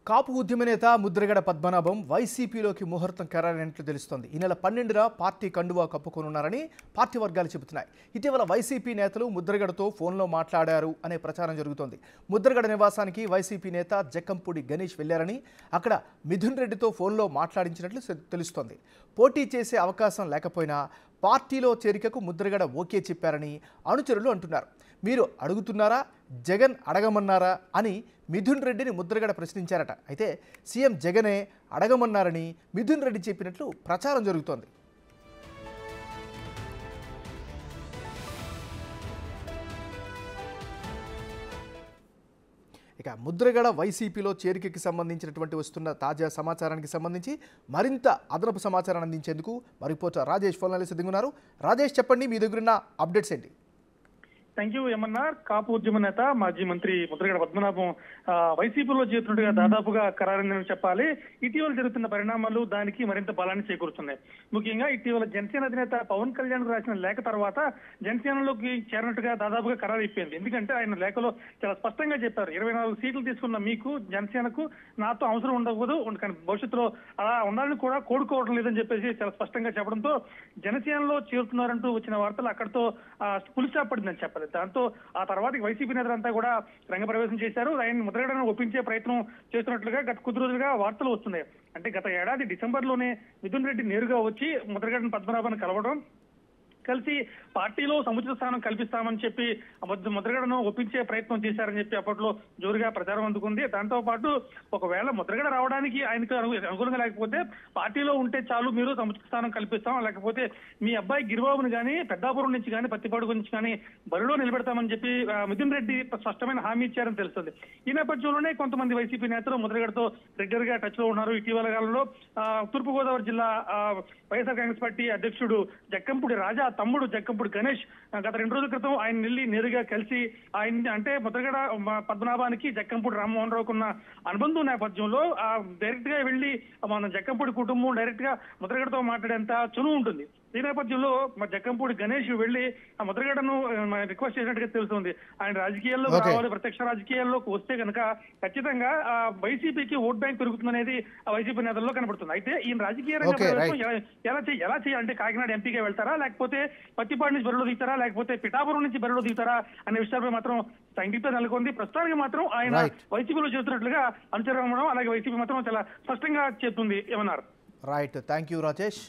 కాపు ఉద్యమ నేత ముద్రగడ పద్మనాభం వైసీపీలోకి ముహూర్తం ఖరారైనట్లు తెలుస్తోంది. ఈ నెల 12న పార్టీ కండువా కప్పుకోనున్నారని పార్టీ వర్గాలు చెబుతున్నాయి. ఇటీవల వైసీపీ నేతలు ముద్రగడతో ఫోన్లో మాట్లాడారు అనే ప్రచారం జరుగుతోంది. ముద్రగడ నివాసానికి వైసీపీ నేత జక్కంపూడి గణేష్ వెళ్లారని, అక్కడ మిథున్ రెడ్డితో ఫోన్లో మాట్లాడించినట్లు తెలుస్తోంది. పోటీ చేసే అవకాశం లేకపోయినా పార్టీలో చేరికకు ముద్రగడ ఓకే చెప్పారని అనుచరులు అంటున్నారు. మీరు అడుగుతున్నారా, జగన్ అడగమన్నారా అని మిథున్ రెడ్డిని ముద్రగడ ప్రశ్నించారట. అయితే సీఎం జగనే అడగమన్నారని మిథున్ రెడ్డి చెప్పినట్లు ప్రచారం జరుగుతోంది. ఇక ముద్రగడ వైసీపీలో చేరికకి సంబంధించినటువంటి వస్తున్న తాజా సమాచారానికి సంబంధించి మరింత అదనపు సమాచారాన్ని అందించేందుకు మరి రిపోర్టర్ రాజేష్ ఫోన్ లైన్లో సిద్ధంగా ఉన్నారు. రాజేష్, చెప్పండి, మీ దగ్గరున్న అప్డేట్స్ ఏంటి? Thank you MNR. కాపు ఉద్యమ నేత మాజీ మంత్రి ముద్రగడ పద్మనాభం వైసీపీలో చేరుతున్నట్టుగా దాదాపుగా ఖరారైందని చెప్పాలి. ఇటీవల జరుగుతున్న పరిణామాలు దానికి మరింత బలాన్ని చేకూరుతున్నాయి. ముఖ్యంగా ఇటీవల జనసేన అధినేత పవన్ కళ్యాణ్ రాసిన లేఖ తర్వాత జనసేనలోకి చేరినట్టుగా దాదాపుగా ఖరారైపోయింది. ఎందుకంటే ఆయన లేఖలో చాలా స్పష్టంగా చెప్పారు, 24 సీట్లు తీసుకున్న మీకు జనసేనకు నాతో అవసరం ఉండకూడదు, కానీ భవిష్యత్తులో అలా ఉండాలని కూడా కోరుకోవడం లేదని చెప్పేసి చాలా స్పష్టంగా చెప్పడంతో జనసేనలో చేరుతున్నారంటూ వచ్చిన వార్తలు అక్కడితో పులిస్టాప్ పడిందని చెప్పాలి. దాంతో ఆ తర్వాత వైసీపీ నేతలంతా కూడా రంగప్రవేశం చేశారు. ఆయన ముద్రగడను ఒప్పించే ప్రయత్నం చేస్తున్నట్లుగా గత కొద్ది రోజులుగా వార్తలు వస్తున్నాయి. అంటే గత ఏడాది డిసెంబర్లోనే మిథున్ రెడ్డి నేరుగా వచ్చి ముద్రగడను పద్మనాభాన్ని కలవడం, కలిసి పార్టీలో సముచిత స్థానం కల్పిస్తామని చెప్పి ముద్రగడను ఒప్పించే ప్రయత్నం చేశారని చెప్పి అప్పట్లో జోరుగా ప్రచారం అందుకుంది. దాంతో పాటు ఒకవేళ ముద్రగడ రావడానికి ఆయనకు అనుకూలంగా లేకపోతే పార్టీలో ఉంటే చాలు, మీరు సముచిత స్థానం కల్పిస్తాం, లేకపోతే మీ అబ్బాయి గిరిబాబుని కానీ పెద్దాపురం నుంచి కానీ పత్తిపాడు నుంచి కానీ బరిలో నిలబెడతామని చెప్పి మిథున్ రెడ్డి స్పష్టమైన హామీ ఇచ్చారని తెలుస్తుంది. ఈ నేపథ్యంలోనే కొంతమంది వైసీపీ నేతలు ముద్రగడతో రెగ్యులర్ గా టచ్ లో ఉన్నారు. ఇటీవల కాలంలో తూర్పుగోదావరి జిల్లా వైఎస్ఆర్ కాంగ్రెస్ పార్టీ అధ్యక్షుడు జక్కంపూడి రాజా తమ్ముడు జక్కంపూడి గణేష్ గత 2 రోజుల క్రితం ఆయన వెళ్ళి నేరుగా కలిసి ఆయన అంటే ముద్రగడ పద్మనాభానికి జక్కంపూడి రామ్మోహన్ రావుకు ఉన్న అనుబంధం నేపథ్యంలో డైరెక్ట్ గా వెళ్లి మన జక్కంపూడి కుటుంబం డైరెక్ట్ గా ముద్రగడతో మాట్లాడేంత చనువు ఉంటుంది. ఈ నేపథ్యంలో జక్కంపూడి గణేష్ వెళ్లి ఆ ముద్రగడను రిక్వెస్ట్ చేసినట్టుగా తెలుస్తుంది. ఆయన రాజకీయాల్లో రావాలి, ప్రత్యక్ష రాజకీయాల్లోకి వస్తే కనుక ఖచ్చితంగా వైసీపీకి ఓట్ బ్యాంక్ పెరుగుతుందనేది ఆ వైసీపీ నేతల్లో కనబడుతుంది. అయితే ఈయన రాజకీయ ఎలా చేయాలంటే కాకినాడ ఎంపీగా వెళ్తారా, లేకపోతే పత్తిపాడు నుంచి బరిలో దిగుతారా, లేకపోతే పిఠాపురం నుంచి బరిలో దిగుతారా అనే విషయాలపై మాత్రం సంగీతం నెలకొంది. ప్రస్తుతానికి మాత్రం ఆయన వైసీపీలో చేస్తున్నట్లుగా అనుచరణ, అలాగే వైసీపీ మాత్రం చాలా స్పష్టంగా చెప్తుంది. ఏమన్నారు? Right, thank you Rajesh.